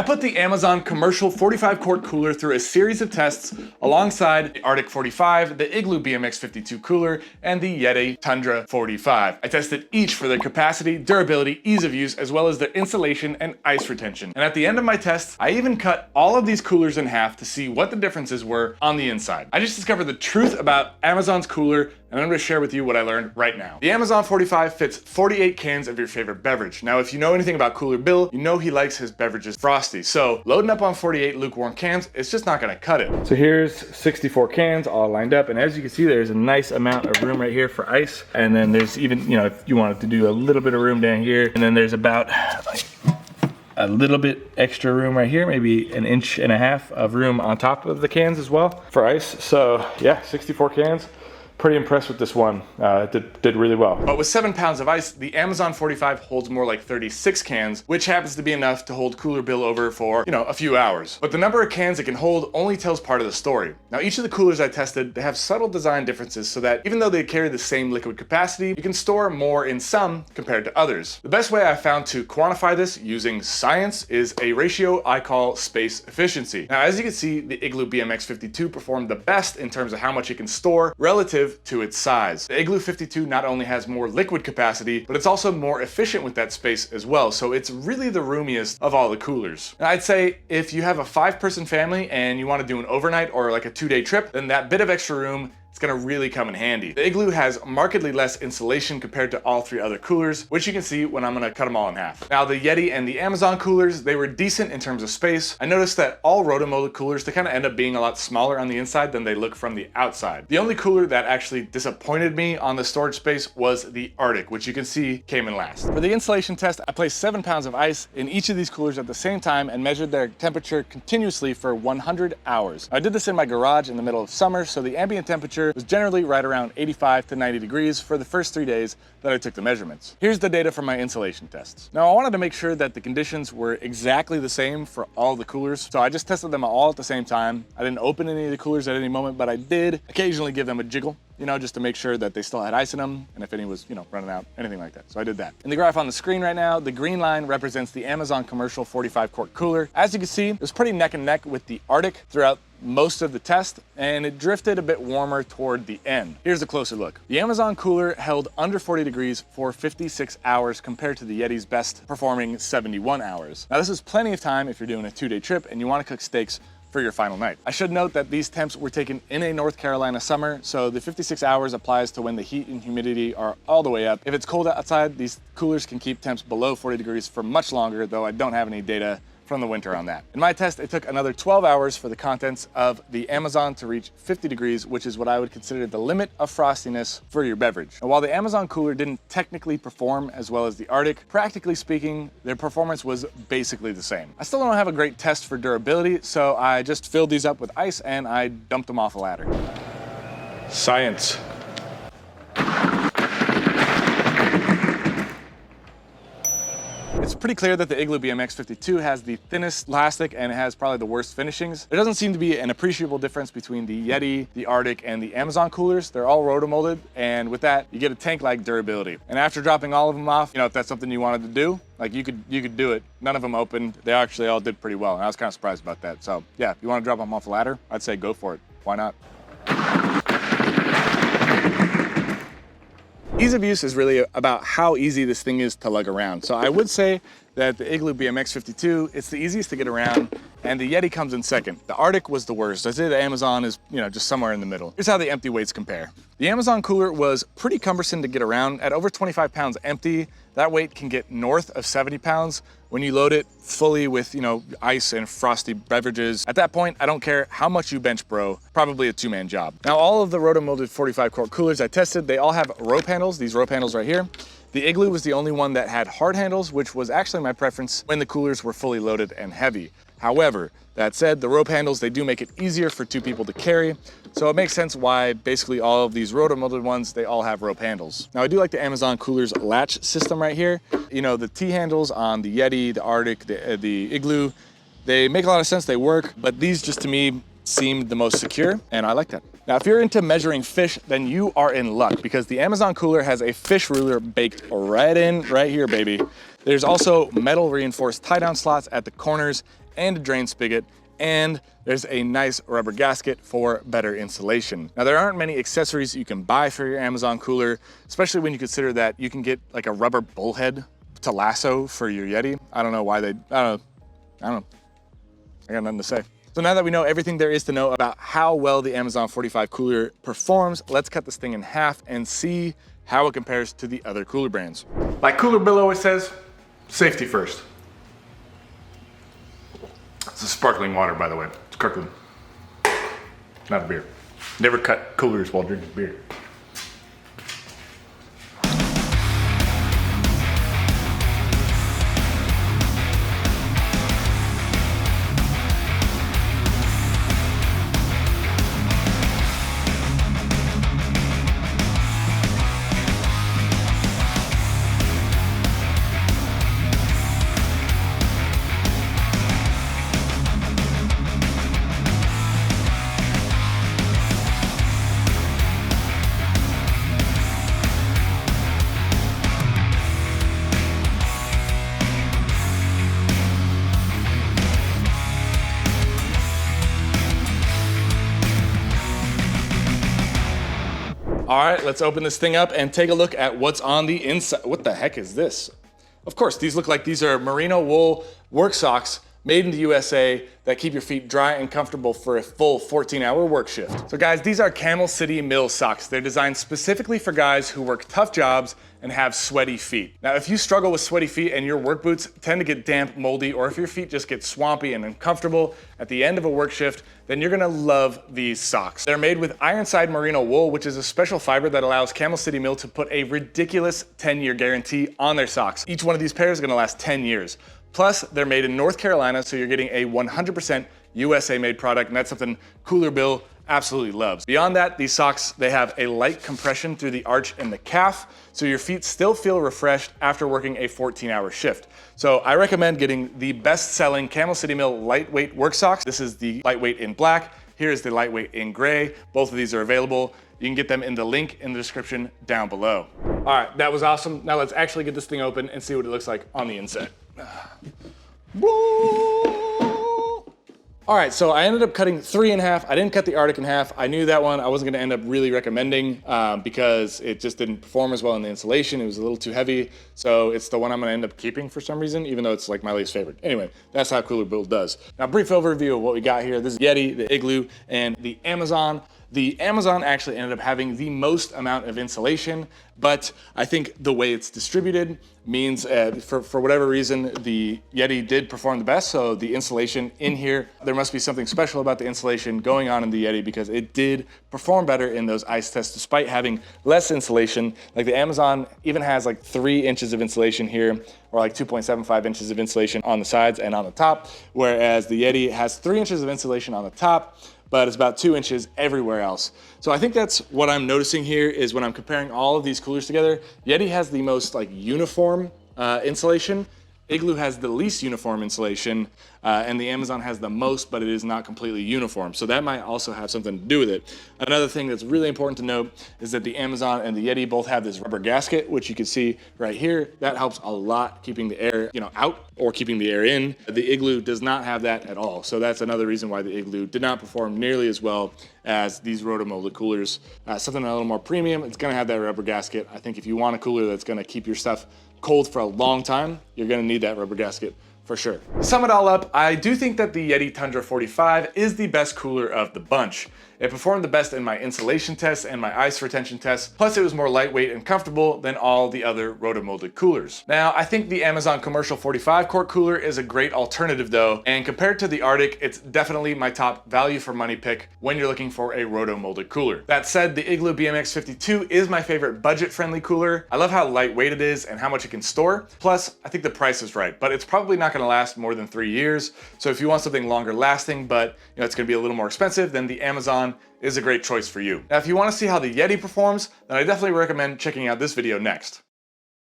I put the Amazon commercial 45 quart cooler through a series of tests alongside the Arctic 45, the Igloo BMX 52 cooler, and the YETI Tundra 45. I tested each for their capacity, durability, ease of use, as well as their insulation and ice retention. And at the end of my tests, I even cut all of these coolers in half to see what the differences were on the inside. I just discovered the truth about Amazon's cooler, and I'm going to share with you what I learned right now. The Amazon 45 fits 48 cans of your favorite beverage. Now, if you know anything about Cooler Bill, you know he likes his beverages frosty. So loading up on 48 lukewarm cans, it's just not going to cut it. So here's 64 cans all lined up, and as you can see, there's a nice amount of room right here for ice. And then there's even, you know, if you wanted to do a little bit of room down here, and then there's about like a little bit extra room right here, maybe 1.5 inches of room on top of the cans as well for ice. So yeah, 64 cans. Pretty impressed with this one. It did really well. But with 7 pounds of ice, the Amazon 45 holds more like 36 cans, which happens to be enough to hold Cooler Bill over for, you know, a few hours. But the number of cans it can hold only tells part of the story. Now, each of the coolers I tested, they have subtle design differences so that even though they carry the same liquid capacity, you can store more in some compared to others. The best way I found to quantify this using science is a ratio I call space efficiency. Now, as you can see, the Igloo BMX 52 performed the best in terms of how much it can store relative to its size. The Igloo 52 not only has more liquid capacity, but it's also more efficient with that space as well, so it's really the roomiest of all the coolers. And I'd say if you have a 5-person family and you want to do an overnight or like a 2-day trip, then that bit of extra room, it's gonna really come in handy. The Igloo has markedly less insulation compared to all 3 other coolers, which you can see when I'm gonna cut them all in half. Now, the YETI and the Amazon coolers, they were decent in terms of space. I noticed that all rotomolded coolers, they kind of end up being a lot smaller on the inside than they look from the outside. The only cooler that actually disappointed me on the storage space was the Arctic, which you can see came in last. For the insulation test, I placed 7 pounds of ice in each of these coolers at the same time and measured their temperature continuously for 100 hours. I did this in my garage in the middle of summer, so the ambient temperature was generally right around 85 to 90 degrees for the first 3 days that I took the measurements. Here's the data from my insulation tests. Now, I wanted to make sure that the conditions were exactly the same for all the coolers, so I just tested them all at the same time. I didn't open any of the coolers at any moment, but I did occasionally give them a jiggle, you know, just to make sure that they still had ice in them, and if any was, you know, running out, anything like that. So I did that. In the graph on the screen right now, the green line represents the Amazon commercial 45 quart cooler. As you can see, it was pretty neck and neck with the Arctic throughout most of the test, and it drifted a bit warmer toward the end. Here's a closer look. The Amazon cooler held under 40 degrees for 56 hours compared to the YETI's best performing 71 hours. Now, this is plenty of time if you're doing a 2-day trip and you want to cook steaks for your final night. I should note that these temps were taken in a North Carolina summer, so the 56 hours applies to when the heat and humidity are all the way up. If it's cold outside, these coolers can keep temps below 40 degrees for much longer, though I don't have any data from the winter on that. In my test, it took another 12 hours for the contents of the Amazon to reach 50 degrees, which is what I would consider the limit of frostiness for your beverage. And while the Amazon cooler didn't technically perform as well as the Arctic, practically speaking, their performance was basically the same. I still don't have a great test for durability, so I just filled these up with ice and I dumped them off a ladder. Science. It's pretty clear that the Igloo BMX 52 has the thinnest plastic and it has probably the worst finishings. There doesn't seem to be an appreciable difference between the YETI, the Arctic, and the Amazon coolers. They're all rotomolded, and with that, you get a tank-like durability. And after dropping all of them off, you know, if that's something you wanted to do, like you could do it. None of them opened. They actually all did pretty well, and I was kind of surprised about that. So yeah, if you want to drop them off a ladder, I'd say go for it. Why not? Ease of use is really about how easy this thing is to lug around. So I would say that the Igloo BMX 52, it's the easiest to get around, and the YETI comes in second. The Arctic was the worst. I'd say the Amazon is, you know, just somewhere in the middle. Here's how the empty weights compare. The Amazon cooler was pretty cumbersome to get around. At over 25 pounds empty, that weight can get north of 70 pounds when you load it fully with, you know, ice and frosty beverages. At that point, I don't care how much you bench, bro, probably a 2-man job. Now, all of the rotomolded 45 quart coolers I tested, they all have rope handles, these rope handles right here. The Igloo was the only one that had hard handles, which was actually my preference when the coolers were fully loaded and heavy. However, that said, the rope handles, they do make it easier for 2 people to carry. So it makes sense why basically all of these rotomolded ones, they all have rope handles. Now, I do like the Amazon cooler's latch system right here. You know, the T-handles on the YETI, the Arctic, the Igloo, they make a lot of sense, they work, but these just to me seemed the most secure, and I like that. Now, if you're into measuring fish, then you are in luck because the Amazon cooler has a fish ruler baked right here, baby. There's also metal reinforced tie-down slots at the corners and a drain spigot, and there's a nice rubber gasket for better insulation. Now, there aren't many accessories you can buy for your Amazon cooler, especially when you consider that you can get like a rubber bullhead to lasso for your YETI. I don't know why they, I got nothing to say. So now that we know everything there is to know about how well the Amazon 45 cooler performs, let's cut this thing in half and see how it compares to the other cooler brands. Like Cooler Bill always says, safety first. It's a sparkling water, by the way. It's Kirkland, not a beer. Never cut coolers while drinking beer. All right, let's open this thing up and take a look at what's on the inside. What the heck is this? Of course, these look like these are merino wool work socks made in the USA that keep your feet dry and comfortable for a full 14-hour work shift. So guys, these are Camel City Mill socks. They're designed specifically for guys who work tough jobs and have sweaty feet. Now, if you struggle with sweaty feet and your work boots tend to get damp, moldy, or if your feet just get swampy and uncomfortable at the end of a work shift, then you're gonna love these socks. They're made with Ironside merino wool, which is a special fiber that allows Camel City Mill to put a ridiculous 10-year guarantee on their socks. Each one of these pairs is gonna last 10 years. Plus, they're made in North Carolina, so you're getting a 100% USA made product, and that's something Cooler Bill absolutely loves. Beyond that, these socks, they have a light compression through the arch and the calf, so your feet still feel refreshed after working a 14-hour shift. So I recommend getting the best-selling Camel City Mill lightweight work socks. This is the lightweight in black. Here is the lightweight in gray. Both of these are available. You can get them in the link in the description down below. All right, that was awesome. Now let's actually get this thing open and see what it looks like on the inside. All right, so I ended up cutting 3 in half. I didn't cut the Arctic in half. I knew that one I wasn't gonna end up really recommending because it just didn't perform as well in the insulation. It was a little too heavy. So it's the one I'm gonna end up keeping for some reason, even though it's like my least favorite. Anyway, that's how Cooler Bill does. Now, brief overview of what we got here. This is YETI, the Igloo, and the Amazon. The Amazon actually ended up having the most amount of insulation, but I think the way it's distributed means for whatever reason, the YETI did perform the best. So the insulation in here, there must be something special about the insulation going on in the YETI because it did perform better in those ice tests despite having less insulation. Like the Amazon even has like 3 inches of insulation here, or like 2.75 inches of insulation on the sides and on the top, whereas the YETI has 3 inches of insulation on the top, but it's about 2 inches everywhere else. So I think that's what I'm noticing here is when I'm comparing all of these coolers together, YETI has the most like uniform insulation. Igloo has the least uniform insulation, and the Amazon has the most, but it is not completely uniform. So that might also have something to do with it. Another thing that's really important to note is that the Amazon and the YETI both have this rubber gasket, which you can see right here. That helps a lot keeping the air, out or keeping the air in. The Igloo does not have that at all. So that's another reason why the Igloo did not perform nearly as well as these rotomolded coolers. Something a little more premium, it's gonna have that rubber gasket. I think if you want a cooler that's gonna keep your stuff cold for a long time, you're gonna need that rubber gasket for sure. To sum it all up, I do think that the YETI Tundra 45 is the best cooler of the bunch. It performed the best in my insulation tests and my ice retention tests, plus it was more lightweight and comfortable than all the other rotomolded coolers. Now, I think the Amazon commercial 45 quart cooler is a great alternative though, and compared to the Arctic, it's definitely my top value for money pick when you're looking for a rotomolded cooler. That said, the Igloo BMX 52 is my favorite budget-friendly cooler. I love how lightweight it is and how much it can store. Plus, I think the price is right, but it's probably not gonna last more than 3 years. So if you want something longer lasting, but it's gonna be a little more expensive, then the Amazon is a great choice for you. Now, if you want to see how the YETI performs, then I definitely recommend checking out this video next.